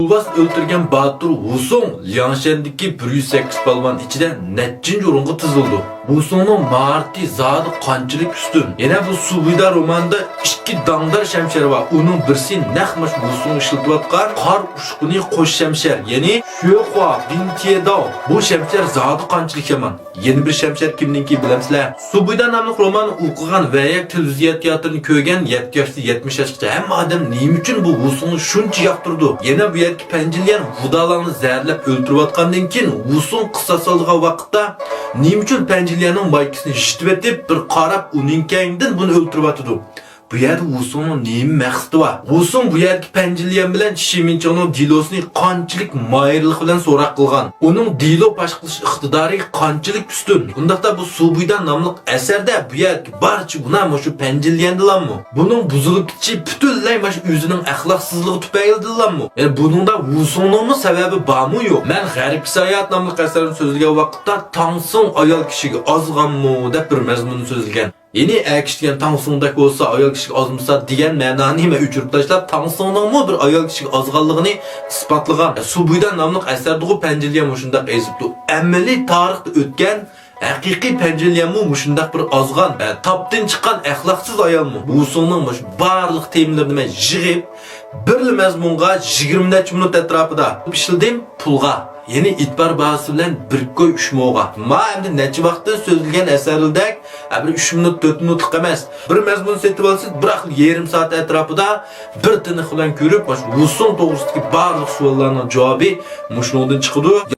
Ulvas öldürgen Batur Wusong Liangshan'daki 108 palvan içinde netçinci orunga tizildi. Wusong'un maharati zadi qanchalik üstün. Yana bu Subida romanda ikki dangdar şemşer var. Onun birisi naqmash Wusong işletivatgan qar ushquni qo'sh şemşer. Yani Xuehua Bintiyedao. Bu şemşer zadi qanchalik yaman. Yeni bir şemşer kimninki bilamsizlar? Subida nomli romanni o'qigan va televiziya teatrini ko'rgan 7 yoshli 70 yoshgacha hamma odam nima uchun bu Wusongni shuncha yoqtirdi? Yana bu yerga Penjilyan budalarni zarlab o'ltirayotgandan keyin Wusong qissasi olgan vaqtda nima uchun Penjilyanning maykasini yishitib etib bir qarab uning kaynidan buni o'ltirayotdi? Bu yerda Wusongning nima maqsadi bor? Wusong bu yerga Penjilyan bilan Shiminchongning dilosini qanchalik mayirlik bilan so'roq qilgan. Uning dilo pash qilish iqtidori qanchalik ustun. Undaqda bu Subida nomli asarda bu yerga barcha buna shu Penjilyandilarmi? Buning buzilib ketishi butunlay mana o'zining axloqsizligi tufaylidilarmi? Yani buningda Wusongning sababi bormi yo'q? Men G'arb sayohat nomli asarni so'zlagan vaqtda Tangsong ayol kishiga ozganmi deb bir mazmunni so'zlagan. Yeni erkiştigen Tangsong'daki olsa ayol kişilik azmısa diyen ma'noni men uçurup tashlab Tangsong'ning bir ayol kişilik azganligini isbotlagan. Subida nomli asarda bu Penjilyan shundaq ezibdi. Amaliy tarixda o'tgan haqiqiy Penjilyanmi shundaq bir azgan, tapdan chiqqan axloqsiz ayolmi? Wusongning shu barliq temalarni men yig'ib bir mazmunga 20 necha minut atrofida ishildim pulga. Yeni itbar bahsi bilan 1-3 mo'ga. Ma endi necha vaqtda so'zilgan asarildek, bir 3 minut 4 minutlik emas. Bir mazmun setib olsangiz, bir yarım soat atrofida bir tiniq bilan ko'rib, Wusong to'g'risidagi barliq savollarning javobi mushundan chiqadi.